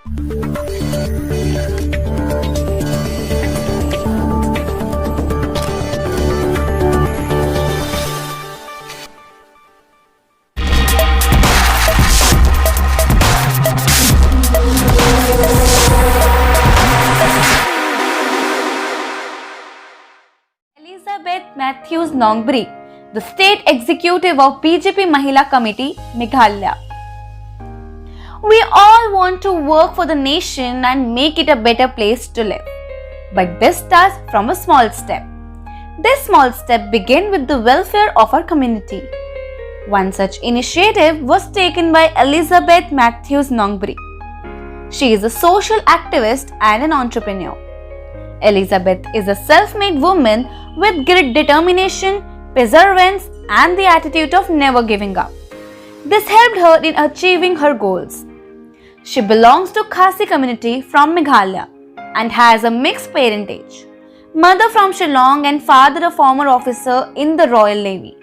Elizabeth Matthews Nongbri, the State Executive of BJP Mahila Committee, Meghalaya. We all want to work for the nation and make it a better place to live. But this starts from a small step. This small step began with the welfare of our community. One such initiative was taken by Elizabeth Matthews Nongbri. She is a social activist and an entrepreneur. Elizabeth is a self-made woman with great determination, perseverance, and the attitude of never giving up. This helped her in achieving her goals. She belongs to Khasi community from Meghalaya and has a mixed parentage. Mother from Shillong and father a former officer in the Royal Navy.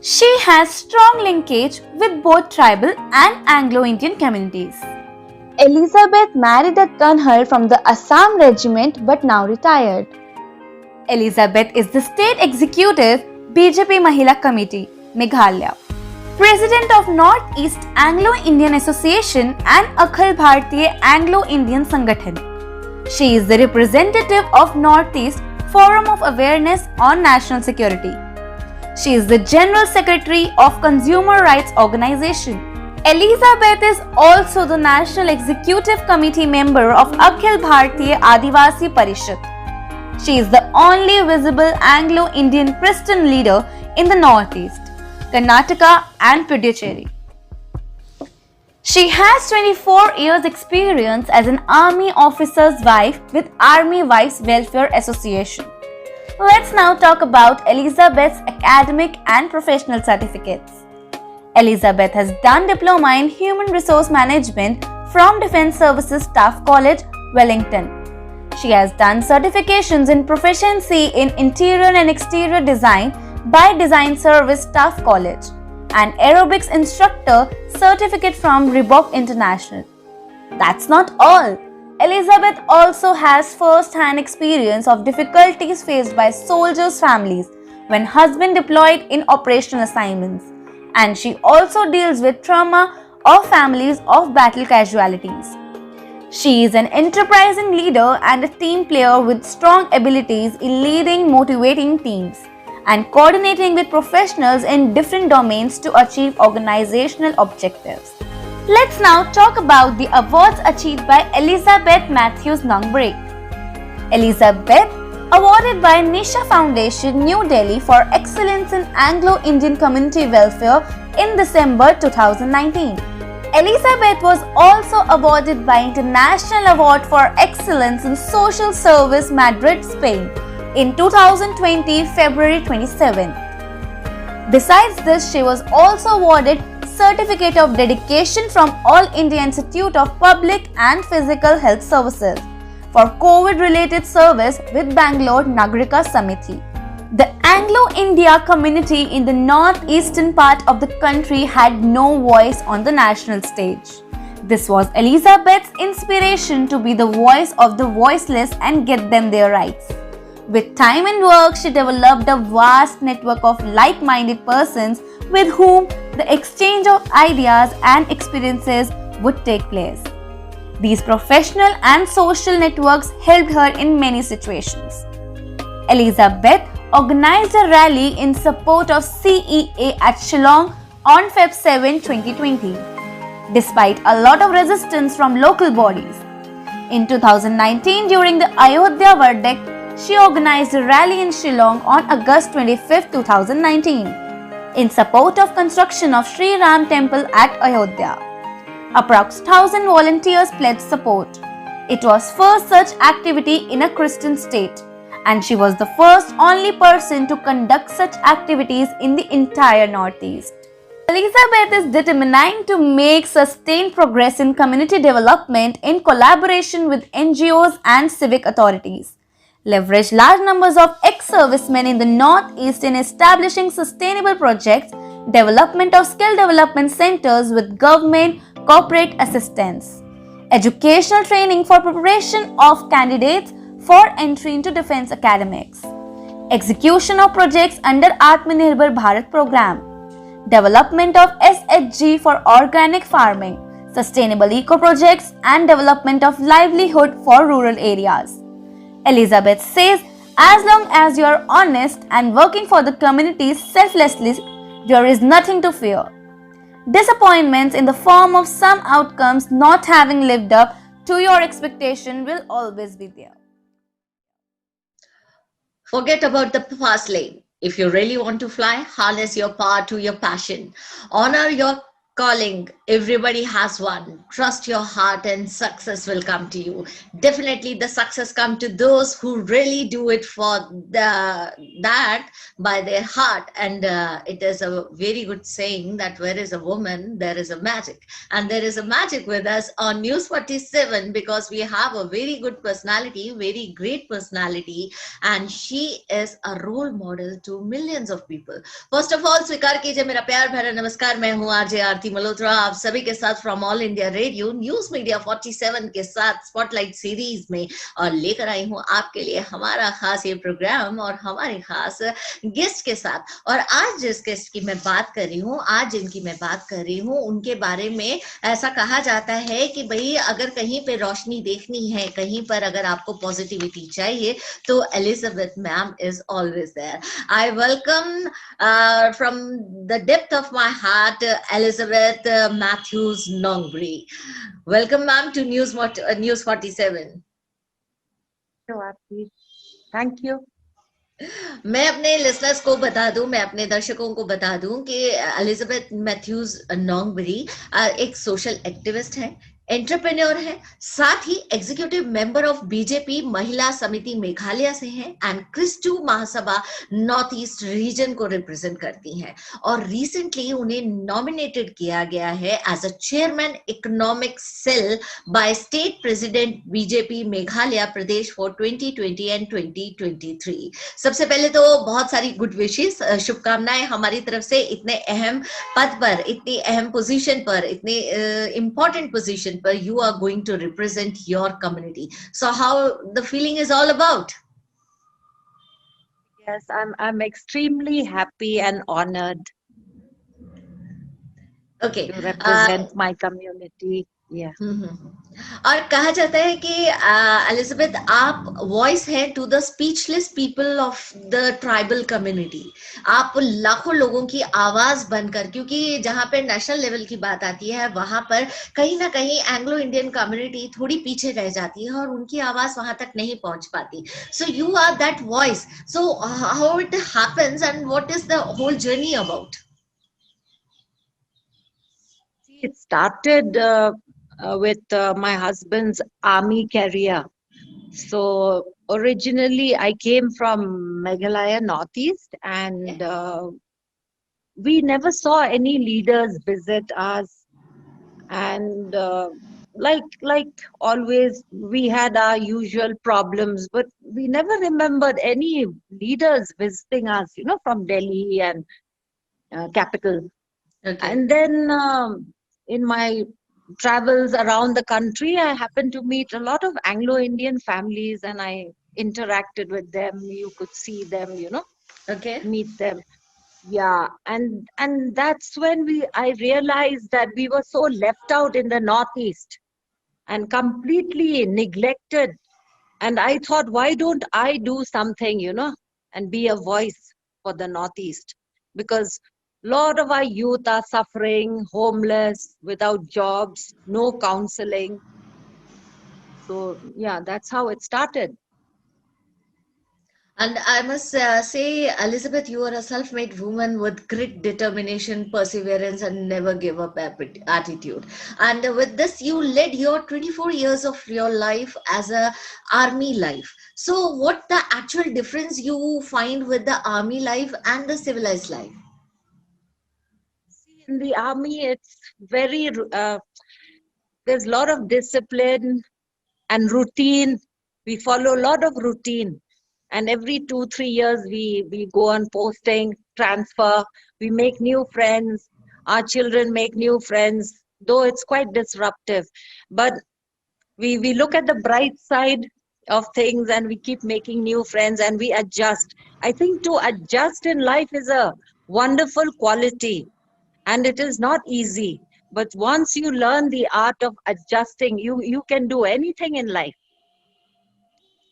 She has strong linkage with both tribal and Anglo-Indian communities. Elizabeth married a colonel from the Assam regiment but now retired. Elizabeth is the State Executive BJP Mahila Committee, Meghalaya, President of North-East Anglo-Indian Association and Akhil Bharatiya Anglo-Indian Sangathan. She is the representative of North-East Forum of Awareness on National Security. She is the General Secretary of Consumer Rights Organization. Elizabeth is also the National Executive Committee member of Akhil Bharatiya Adivasi Parishad. She is the only visible Anglo-Indian Christian leader in the Northeast, Karnataka and Puducherry. She has 24 years experience as an army officer's wife with Army Wives Welfare Association. Let's now talk about Elizabeth's academic and professional certificates. Elizabeth has done Diploma in Human Resource Management from Defence Services Staff College, Wellington. She has done certifications in Proficiency in Interior and Exterior Design by Design Service Staff College and Aerobics Instructor Certificate from Reebok International. That's not all. Elizabeth also has first-hand experience of difficulties faced by soldiers' families when husband deployed in operational assignments, and she also deals with trauma of families of battle casualties. She is an enterprising leader and a team player with strong abilities in leading, motivating teams, and coordinating with professionals in different domains to achieve organizational objectives. Let's now talk about the awards achieved by Elizabeth Matthews Nongbri. Elizabeth, awarded by Nisha Foundation, New Delhi for excellence in Anglo-Indian community welfare in December 2019. Elizabeth was also awarded by International Award for Excellence in Social Service, Madrid, Spain in 2020, February 27. Besides this, she was also awarded Certificate of Dedication from All India Institute of Public and Physical Health Services for COVID-related service with Bangalore Nagarika Samiti. The Anglo-India community in the northeastern part of the country had no voice on the national stage. This was Elizabeth's inspiration to be the voice of the voiceless and get them their rights. With time and work, she developed a vast network of like-minded persons with whom the exchange of ideas and experiences would take place. These professional and social networks helped her in many situations. Elizabeth organized a rally in support of CEA at Shillong on Feb 7, 2020, despite a lot of resistance from local bodies. In 2019, during the Ayodhya verdict, she organized a rally in Shillong on August 25, 2019, in support of construction of Sri Ram Temple at Ayodhya. Approx 1,000 volunteers pledged support. It was first such activity in a Christian state, and she was the first only person to conduct such activities in the entire Northeast. Elizabeth is determined to make sustained progress in community development in collaboration with NGOs and civic authorities, leverage large numbers of ex-servicemen in the Northeast in establishing sustainable projects, development of skill development centers with government corporate assistance. educational training for preparation of candidates for entry into defense academics, execution of projects under Atmanirbhar Bharat program, development of SHG for organic farming, sustainable eco projects, and development of livelihood for rural areas. Elizabeth says, as long as you are honest and working for the community selflessly, there is nothing to fear. Disappointments in the form of some outcomes not having lived up to your expectation will always be there. Forget about the fast lane. If you really want to fly, harness your power to your passion. Honor your calling. Everybody has one. Trust your heart and success will come to you. Definitely the success come to those who really do it for that by their heart. And it is a very good saying that where is a woman, there is a magic. And there is a magic with us on News 47 because we have a very good personality, very great personality, and she is a role model to millions of people. First of all, स्वीकार कीजिए मेरा प्यार भरा नमस्कार. मैं हूँ RJ आरती मल्होत्रा, आप सभी के साथ from all India radio news media 47 के साथ स्पॉटलाइट सीरीज में, और लेकर आई हूँ आपके लिए हमारा खास ये प्रोग्राम और हमारे खास गेस्ट के साथ. और आज जिस गेस्ट की मैं बात कर रही हूँ, आज जिनकी मैं बात कर रही हूँ, उनके बारे में ऐसा कहा जाता है कि भाई अगर कहीं पे रोशनी देखनी है, कहीं पर अगर आपको पॉजिटिविटी चाहिए, तो Elizabeth ma'am is always there. I welcome from the depth of my heart, Elizabeth Matthews Nongri. Welcome, ma'am, to News 47. Thank you. मैं अपने लिसनर्स को बता दूं, मैं अपने दर्शकों को बता दूं कि एलिजाबेथ मैथ्यूज नोंगबरी एक सोशल एक्टिविस्ट है, एंटरप्रेन्योर है, साथ ही एग्जीक्यूटिव मेंबर ऑफ बीजेपी महिला समिति मेघालय से हैं and Kristu Mahasabha north east region को रिप्रेजेंट करती हैं. और रिसेंटली उन्हें नॉमिनेटेड किया गया है as a chairman economic cell by state president BJP Meghalaya प्रदेश फॉर 2020 एंड 2023. सबसे पहले तो बहुत सारी गुड विशेस, शुभकामनाएं हमारी तरफ से इतने अहम पद पर, इतनी अहम पोजीशन पर, इतने इंपॉर्टेंट पोजीशन पर you are going to represent your community. So how the feeling is all about? Yes, I'm extremely happy and honored. Okay. To represent my community. Yeah. और कहा जाता है कि एलिजाबेथ आप वॉइस है to the speechless people of the tribal community. आप लाखों लोगों की आवाज बनकर, क्योंकि जहां पे नेशनल लेवल की बात आती है वहां पर कहीं ना कहीं एंग्लो इंडियन कम्युनिटी थोड़ी पीछे रह जाती है और उनकी आवाज वहां तक नहीं पहुंच पाती. So you are that voice. So how it happens and what is the whole journey about? It started with my husband's army career. So originally I came from Meghalaya Northeast, and we never saw any leaders visit us. And like always, we had our usual problems, but we never remembered any leaders visiting us, from Delhi and capital. Okay. And then in my travels around the country, I happened to meet a lot of Anglo-Indian families, and I interacted with them. You could see them, Okay. meet them. Yeah, and that's when I realized that we were so left out in the Northeast and completely neglected. And I thought, why don't I do something, and be a voice for the Northeast? Because a lot of our youth are suffering, homeless, without jobs, no counseling. So yeah, that's how it started. And I must say, Elizabeth, you are a self-made woman with grit, determination, perseverance, and never give up attitude. And with this, you led your 24 years of your life as a army life. So what the actual difference you find with the army life and the civilized life? In the army, it's very, there's a lot of discipline and routine. We follow a lot of routine. And every 2-3 years, we go on posting, transfer, we make new friends, our children make new friends, though it's quite disruptive. But We look at the bright side of things, and we keep making new friends, and we adjust. I think to adjust in life is a wonderful quality, and it is not easy. But once you learn the art of adjusting, you can do anything in life.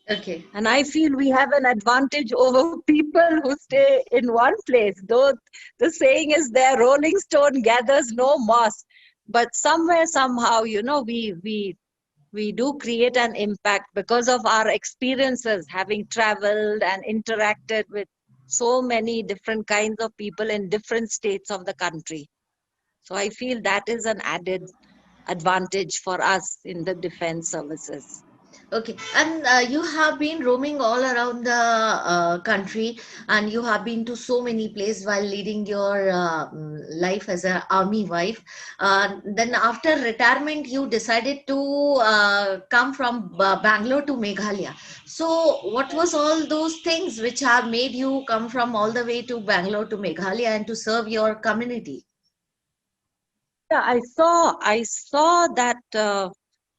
Okay. And I feel we have an advantage over people who stay in one place. Though the saying is there, rolling stone gathers no moss. But somewhere, somehow, we do create an impact because of our experiences, having traveled and interacted with so many different kinds of people in different states of the country. So I feel that is an added advantage for us in the defense services. Okay, and you have been roaming all around the country, and you have been to so many places while leading your life as an army wife. Then, after retirement, you decided to come from Bangalore to Meghalaya. So, what was all those things which have made you come from all the way to Bangalore to Meghalaya and to serve your community? Yeah, I saw that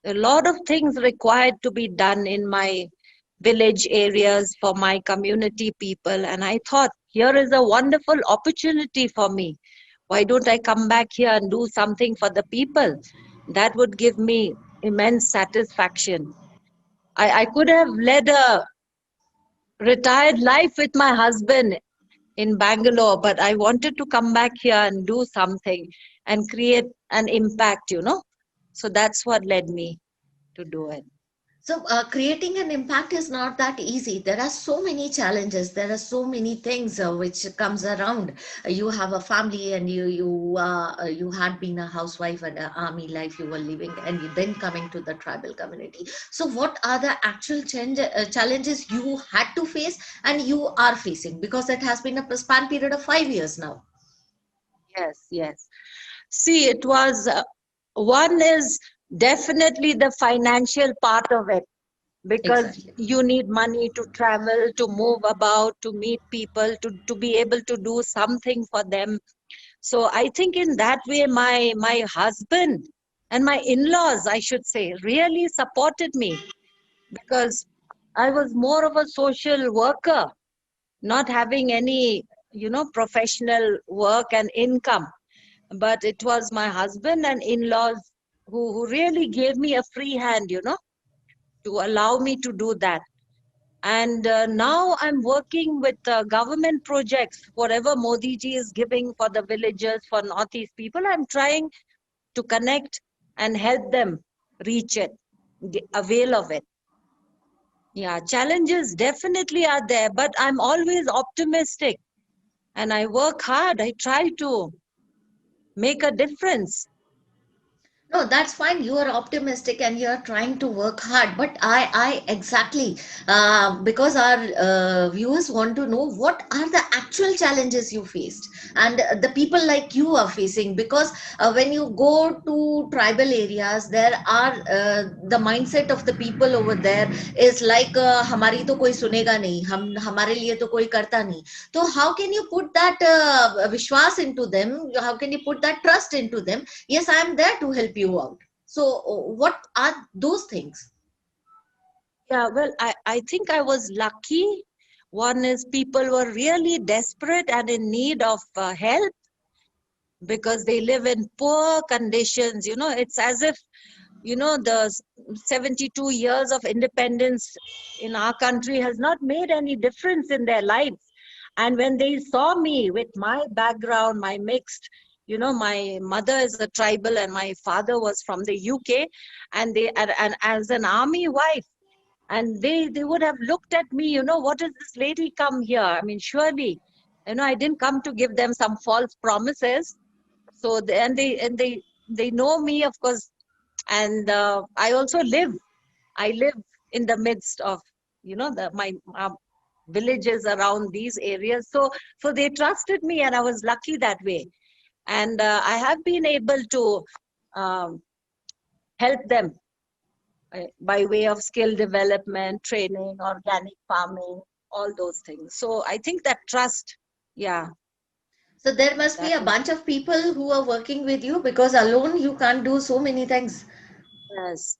a lot of things required to be done in my village areas for my community people, and I thought, here is a wonderful opportunity for me. Why don't I come back here and do something for the people? That would give me immense satisfaction. I could have led a retired life with my husband in Bangalore, but I wanted to come back here and do something and create an impact. So that's what led me to do it. So, creating an impact is not that easy. There are so many challenges. There are so many things which comes around. You have a family, and you had been a housewife and an army life you were living, and you then coming to the tribal community. So, what are the actual challenges you had to face and you are facing? Because it has been a span period of 5 years now. Yes, yes. See, it was one is definitely the financial part of it, because Exactly. you need money to travel, to move about, to meet people, to be able to do something for them. So I think in that way, my husband and my in-laws, I should say, really supported me, because I was more of a social worker, not having any professional work and income. But it was my husband and in-laws who really gave me a free hand to allow me to do that. And now I'm working with government projects, whatever Modi ji is giving for the villagers, for Northeast people. I'm trying to connect and help them reach it, avail of it. Yeah, challenges definitely are there, but I'm always optimistic and I work hard. I try to make a difference. No, that's fine. You are optimistic and you are trying to work hard. But I exactly, because our viewers want to know what are the actual challenges you faced and the people like you are facing. Because when you go to tribal areas, there are the mindset of the people over there is like, हमारी तो कोई सुनेगा नहीं, हम हमारे लिए तो कोई करता नहीं. So how can you put that vishwas into them? How can you put that trust into them? Yes, I am there to help you out. So what are those things? Yeah, well, I think I was lucky. One is people were really desperate and in need of help because they live in poor conditions. It's as if the 72 years of independence in our country has not made any difference in their lives. And when they saw me with my background, my mixed, my mother is a tribal and my father was from the UK, and as an army wife, and they would have looked at me, what does this lady come here? I mean, surely, I didn't come to give them some false promises. So and they know me, of course, and I live in the midst of my villages around these areas. So they trusted me, and I was lucky that way. And I have been able to um, help them by way of skill development, training, organic farming, all those things. So I think that trust, yeah, So there must be that a is, bunch of people who are working with you, because alone you can't do so many things. yes.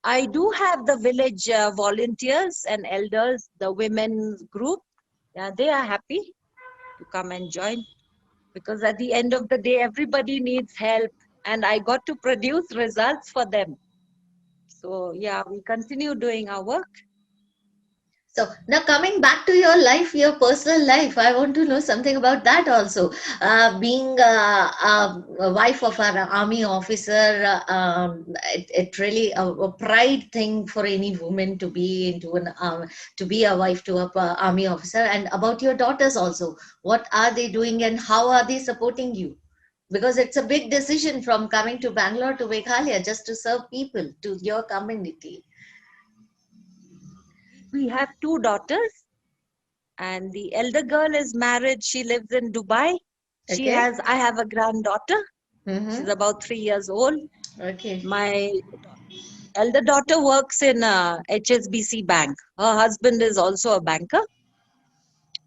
I do have the village volunteers and elders, the women's group. Yeah, they are happy to come and join, because at the end of the day, everybody needs help, and I got to produce results for them. So yeah, we continue doing our work. So now coming back to your life, your personal life, I want to know something about that also. Being a wife of an army officer, it really a pride thing for any woman to be into to be a wife to a army officer. And about your daughters also, what are they doing and how are they supporting you? Because it's a big decision from coming to Bangalore to Meghalaya just to serve people to your community. We have two daughters, and the elder girl is married. She lives in Dubai. Okay. I have a granddaughter. She's Mm-hmm. about 3 years old. Okay. My elder daughter works in HSBC Bank. Her husband is also a banker.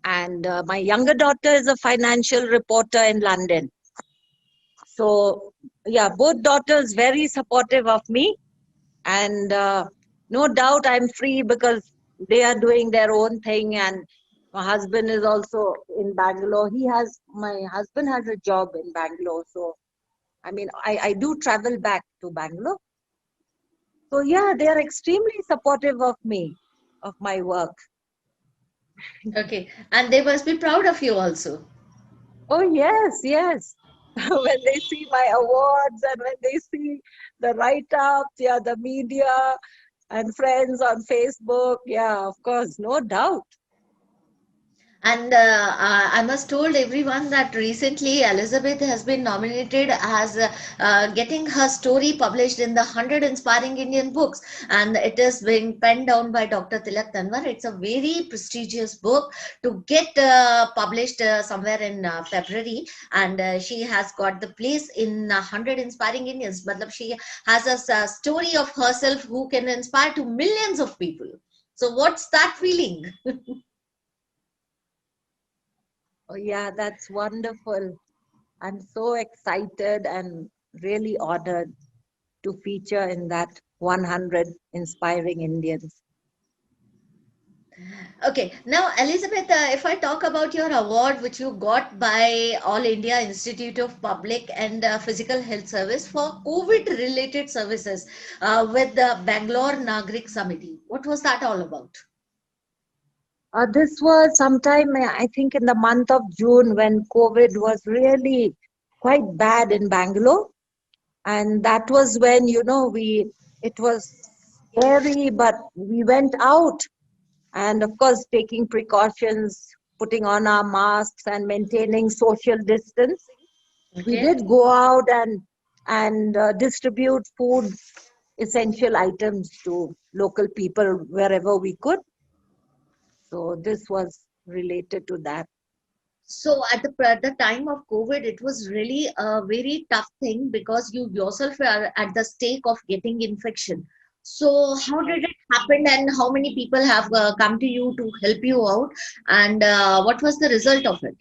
And my younger daughter is a financial reporter in London. So, yeah, both daughters very supportive of me. And no doubt I'm free because they are doing their own thing. And my husband is also in Bangalore. My husband has a job in Bangalore. So, I mean, I do travel back to Bangalore. So, yeah, they are extremely supportive of me, of my work. Okay. And they must be proud of you also. Oh, yes, yes. When they see my awards and when they see the write-ups, yeah, the media and friends on Facebook, yeah, of course, no doubt. And I must told everyone that recently Elizabeth has been nominated as getting her story published in the 100 Inspiring Indian Books, and it is being penned down by Dr. Tilak Tanwar. It's a very prestigious book to get published somewhere in February, and she has got the place in 100 Inspiring Indians. Matlab, she has a story of herself who can inspire to millions of people. So, what's that feeling? Oh, yeah, that's wonderful. I'm so excited and really honored to feature in that 100 Inspiring Indians. Okay, now Elizabeth, if I talk about your award which you got by All India Institute of Public and Physical Health Service for COVID-related services with the Bangalore Nagrik Samiti, what was that all about? This was sometime, I think, in the month of June when COVID was really quite bad in Bangalore. And that was when, it was scary, but we went out and, of course, taking precautions, putting on our masks and maintaining social distance. We Okay. did go out and distribute food, essential items to local people wherever we could. So this was related to that. So at the time of COVID, it was really a very tough thing because you yourself are at the stake of getting infection. So how did it happen, and how many people have come to you to help you out, and what was the result of it?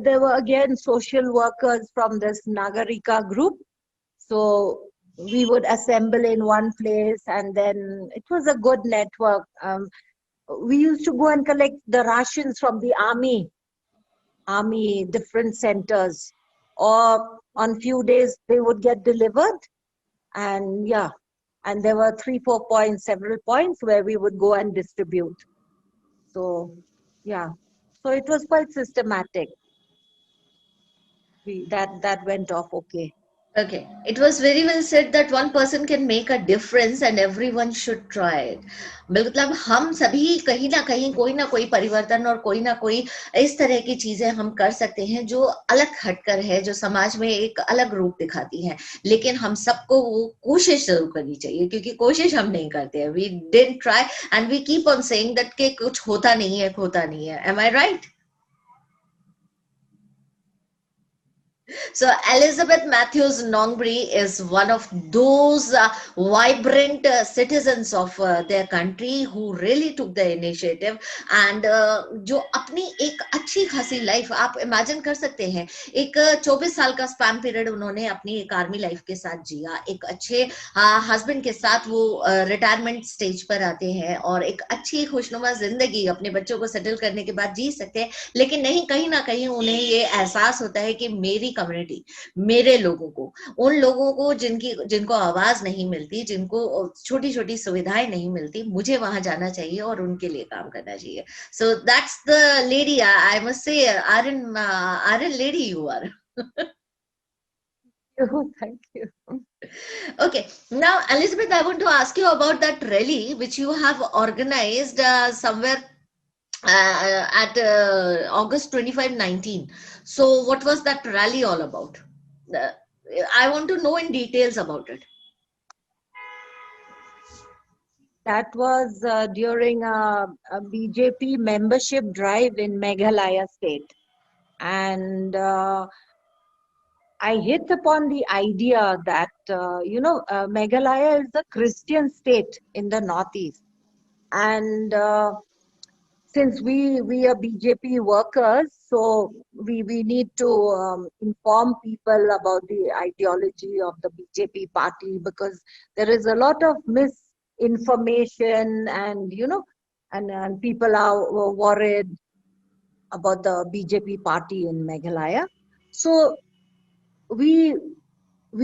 There were again social workers from this Nagarika group. So we would assemble in one place, and then it was a good network. We used to go and collect the rations from the army different centers, or on few days they would get delivered. And yeah, and there were 3 4 points, several points where we would go and distribute. So yeah, so it was quite systematic. That went off okay. Okay, it was very well said that one person can make a difference and everyone should try it. मतलब हम सभी कहीं ना कोई परिवर्तन और कोई ना कोई इस तरह की चीजें हम कर सकते हैं जो अलग हटकर है, जो समाज में एक अलग रूप दिखाती हैं, लेकिन हम सबको वो कोशिश जरूर करनी चाहिए क्योंकि कोशिश हम नहीं करते हैं. We didn't try and we keep on saying that के कुछ होता नहीं है. Am I right? So Elizabeth Matthews Nongbri is one of those vibrant citizens of their country who really took the initiative and जो अपनी एक अच्छी खासी लाइफ आप इमेजिन कर सकते हैं एक 24 साल का स्पैम पीरियड उन्होंने अपनी एक आर्मी लाइफ के साथ जिया एक अच्छे हस्बैंड के साथ वो रिटायरमेंट स्टेज पर आते हैं और एक अच्छी खुशनुमा जिंदगी अपने बच्चों को सेटल करने के बाद जी सकते हैं लेकिन नहीं कहीं ना कहीं उन्हें ये एहसास होता है कि मेरी कम्युनिटी मेरे लोगों को उन लोगों को जिनको आवाज नहीं मिलती जिनको छोटी छोटी सुविधाएं नहीं मिलती मुझे वहां जाना चाहिए और उनके लिए काम करना चाहिए so that's the lady I must say iron lady you are Thank you. Okay, now Elizabeth, I want to ask you about that rally which you have organized somewhere at August 25, 19. So, what was that rally all about? Uh, I want to know in details about it. That was during a BJP membership drive in Meghalaya state. And I hit upon the idea that, Meghalaya is a Christian state in the Northeast. And since we are BJP workers, so we need to inform people about the ideology of the BJP party because there is a lot of misinformation and, and people are worried about the BJP party in Meghalaya. So we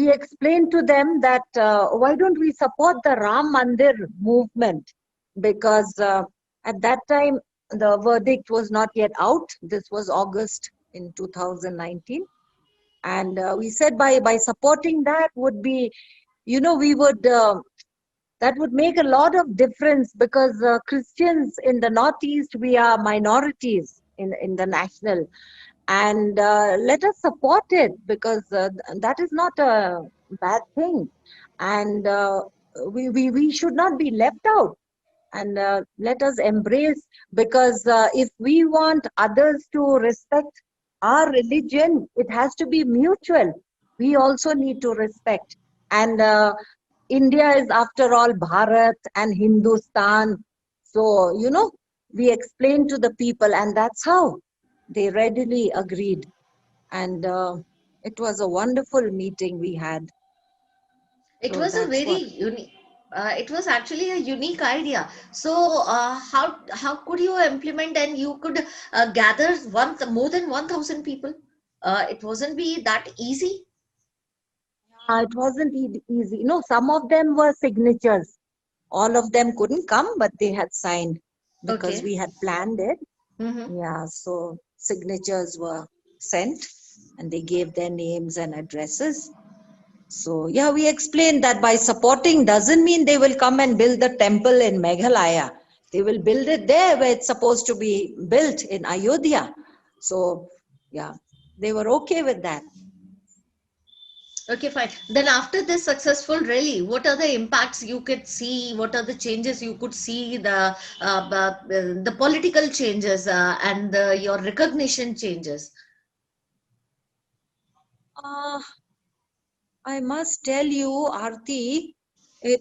explained to them that why don't we support the Ram Mandir movement because at that time the verdict was not yet out. This was August in 2019, and we said by supporting that would be, we would that would make a lot of difference because Christians in the Northeast, we are minorities in the national, and let us support it because that is not a bad thing, and we should not be left out, and let us embrace because if we want others to respect our religion, it has to be mutual. We also need to respect, and India is after all Bharat and Hindustan. So, we explained to the people, and that's how they readily agreed. And it was a wonderful meeting we had. It So was a that's very what. unique. It was actually a unique idea. So, how could you implement and you could gather more than 1,000 people? It wasn't be that easy. It wasn't easy. No, some of them were signatures. All of them couldn't come, but they had signed because Okay. we had planned it. Mm-hmm. Yeah, so signatures were sent and they gave their names and addresses. So, yeah, we explained that by supporting doesn't mean they will come and build the temple in Meghalaya. They will build it there where it's supposed to be built in Ayodhya. So, yeah, they were okay with that. Okay, fine. Then after this successful rally, what are the impacts you could see? What are the changes you could see? The political changes and your recognition changes. Uh, I must tell you, Aarti, this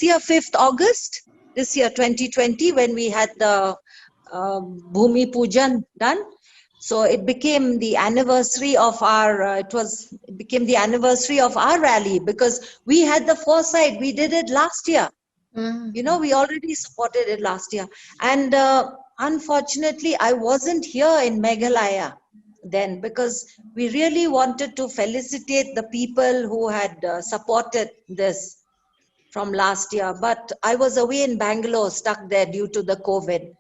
year, 5th August, this year, 2020, when we had the Bhumi Pujan done, so it became the anniversary of it became the anniversary of our rally because we had the foresight. We did it last year. Mm-hmm. We already supported it last year. And unfortunately, I wasn't here in Meghalaya then because we really wanted to felicitate the people who had supported this from last year. But I was away in Bangalore, stuck there due to the COVID.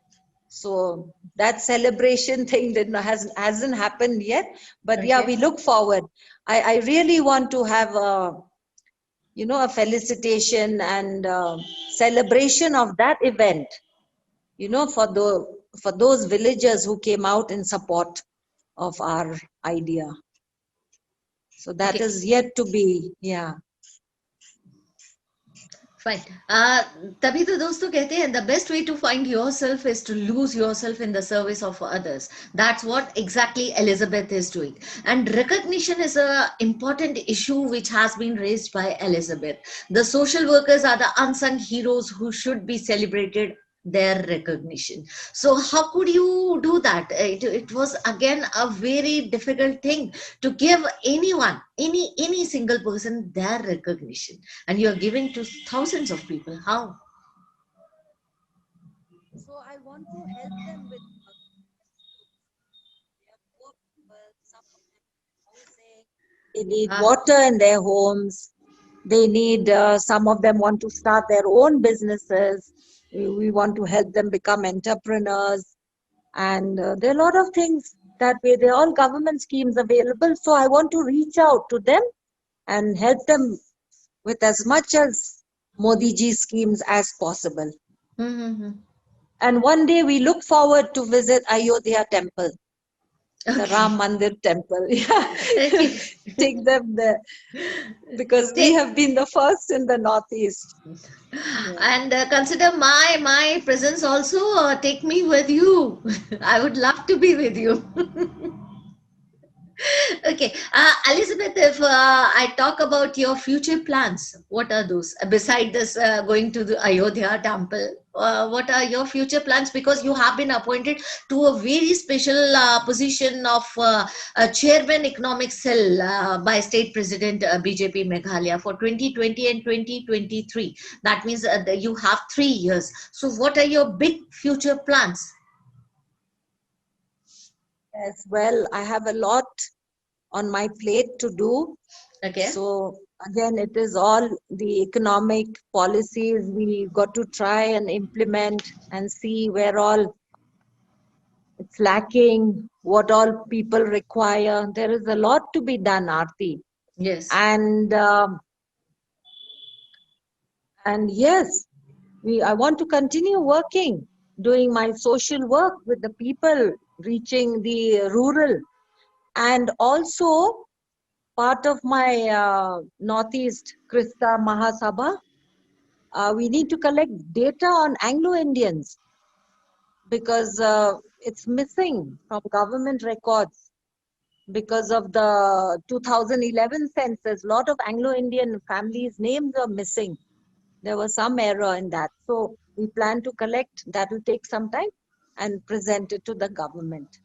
So that celebration thing hasn't happened yet. But yeah, Okay. we look forward. I really want to have a felicitation and celebration of that event, for those villagers who came out in support of our idea. So that Okay. is yet to be, yeah. Fine. तभी तो दोस्तों कहते हैं the best way to find yourself is to lose yourself in the service of others. That's what exactly Elizabeth is doing. And recognition is a important issue which has been raised by Elizabeth. The social workers are the unsung heroes who should be celebrated their recognition. So how could you do that? It was again a very difficult thing to give anyone, any single person their recognition, and you're giving to thousands of people. How? So I want to help them with their poor people, some of them housing. They need water in their homes. They need, some of them want to start their own businesses. We want to help them become entrepreneurs. And there are a lot of things that way. There are all government schemes available. So I want to reach out to them and help them with as much as Modi ji schemes as possible. Mm-hmm. And one day we look forward to visit Ayodhya temple, the Ram Mandir temple. Yeah, Okay. take them there because we have been the first in the Northeast. And consider my presence also. Take me with you. I would love to be with you. Okay, Elizabeth, if I talk about your future plans, what are those? Beside this, going to the Ayodhya temple, what are your future plans? Because you have been appointed to a very special position of chairman economic cell by state president BJP Meghalaya for 2020 and 2023. That means you have 3 years. So what are your big future plans? Yes, well, I have a lot on my plate to do. Okay. So again, it is all the economic policies we got to try and implement and see where all it's lacking, what all people require. There is a lot to be done, Aarti. Yes. And yes, I want to continue working, doing my social work with the people, reaching the rural, and also part of my Northeast Krista Mahasabha. We need to collect data on Anglo-Indians because it's missing from government records because of the 2011 census. A lot of Anglo-Indian families' names are missing. There was some error in that. So we plan to collect, that will take some time, and present it to the government.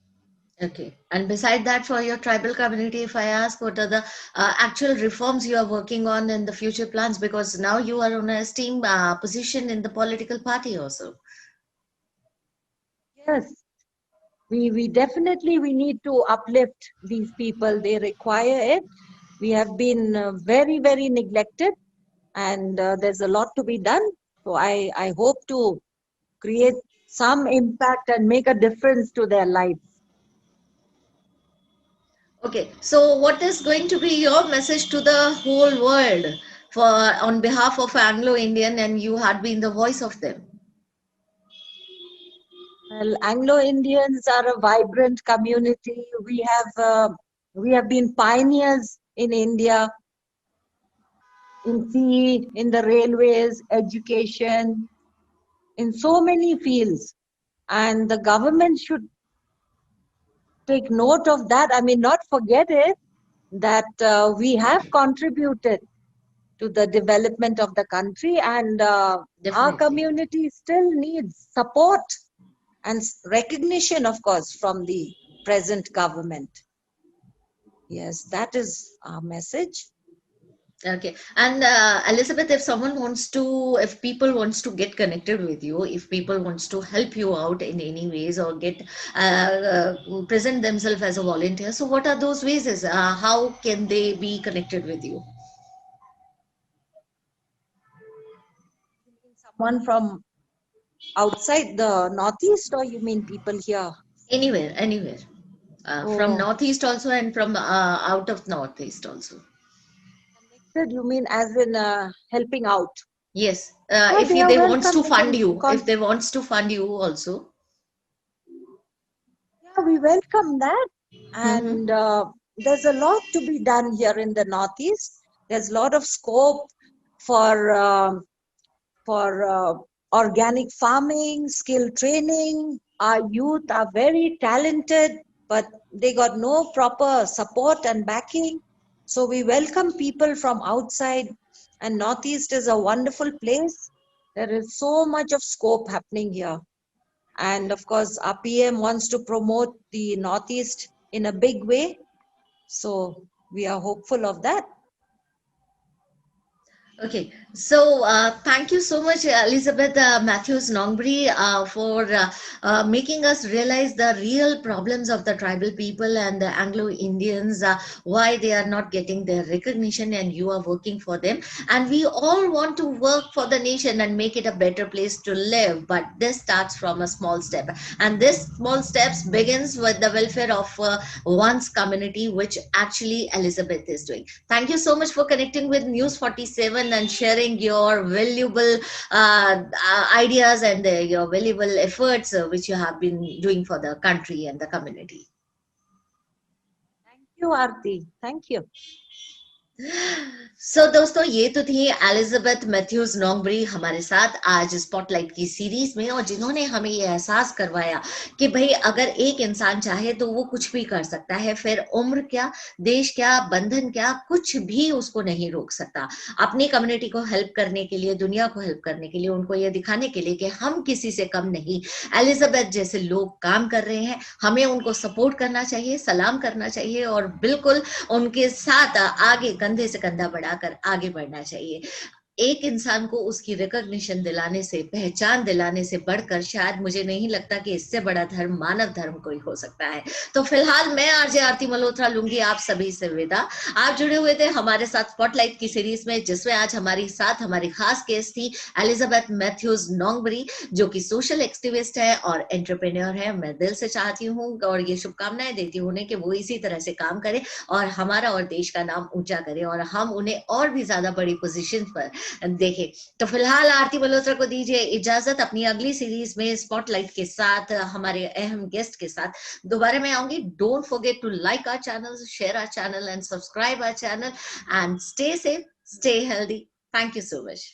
Okay. And beside that, for your tribal community, if I ask, what are the actual reforms you are working on in the future plans? Because now you are on a esteemed position in the political party also. Yes, we definitely we need to uplift these people. They require it. We have been very neglected, and there's a lot to be done. So I hope to create some impact and make a difference to their lives. Okay. So what is going to be your message to the whole world for on behalf of Anglo-Indian, and you had been the voice of them? Well, Anglo-Indians are a vibrant community. We have been pioneers in India, in sea, in the railways, education, in so many fields. And the government should take note of that. I mean, not forget it, that we have contributed to the development of the country, and our Definitely. community still needs support and recognition, of course, from the present government. Yes, that is our message. Okay. And Elizabeth, if people wants to get connected with you, if people wants to help you out in any ways or get present themselves as a volunteer, so what are those ways? How can they be connected with you? Someone from outside the Northeast, or you mean people here? Anywhere. From Oh, Northeast also, and from out of Northeast also. connected, you mean as in helping out? Yes. Yeah, If they are they wants welcome. to They fund can you, if they wants to fund you also. Yeah, we welcome that. Mm-hmm. And there's a lot to be done here in the Northeast. There's a lot of scope for for organic farming, skill training. Our youth are very talented, but they got no proper support and backing. So we welcome people from outside, and Northeast is a wonderful place. There is so much of scope happening here. And of course, our PM wants to promote the Northeast in a big way. So we are hopeful of that. Okay, so thank you so much, Elizabeth Matthews Nongbury, for making us realize the real problems of the tribal people and the Anglo-Indians, why they are not getting their recognition, and you are working for them. And we all want to work for the nation and make it a better place to live, but this starts from a small step. And this small steps begins with the welfare of one's community, which actually Elizabeth is doing. Thank you so much for connecting with News 47 and sharing your valuable ideas and your valuable efforts which you have been doing for the country and the community. Thank you, Aarti. Thank you. सो दोस्तों, ये तो थी Elizabeth Mathews नोंगबरी हमारे साथ आज spotlight की series में, और जिन्होंने हमें ये एहसास करवाया कि भाई अगर एक इंसान चाहे तो वो कुछ भी कर सकता है, फिर उम्र क्या, देश क्या, बंधन क्या, कुछ भी उसको नहीं रोक सकता। अपनी कम्युनिटी को हेल्प करने के लिए, दुनिया को हेल्प करने के लिए, उनको ये दिखाने के लिए कि हम किसी से कम नहीं, एलिजाबेथ जैसे लोग काम कर रहे हैं, हमें उनको सपोर्ट करना चाहिए, सलाम करना चाहिए और बिल्कुल उनके साथ आगे कंधे से कंधा बढ़ाकर आगे बढ़ना चाहिए। एक इंसान को उसकी रिकॉग्निशन दिलाने से, पहचान दिलाने से बढ़कर शायद मुझे नहीं लगता कि इससे बड़ा धर्म, मानव धर्म कोई हो सकता है। तो फिलहाल मैं आरजे आरती मल्होत्रा लूंगी आप सभी से विदा। आप जुड़े हुए थे हमारे साथ स्पॉटलाइट की सीरीज में, जिसमें आज हमारी साथ हमारी खास गेस्ट थी एलिजाबेथ मैथ्यूज नोंगबरी, जो कि सोशल एक्टिविस्ट है और एंटरप्रेन्योर है। मैं दिल से चाहती हूँ और ये शुभकामनाएं देती हूँ उन्हें कि वो इसी तरह से काम करे और हमारा और देश का नाम ऊंचा करे और हम उन्हें और भी ज्यादा बड़ी पोजीशन पर देखें। तो फिलहाल आरती मल्होत्रा को दीजिए इजाजत। अपनी अगली सीरीज में स्पॉटलाइट के साथ हमारे अहम गेस्ट के साथ दोबारा मैं आऊंगी। Don't forget to like our channel, share our channel and subscribe our channel and stay safe, stay healthy. Thank you so much.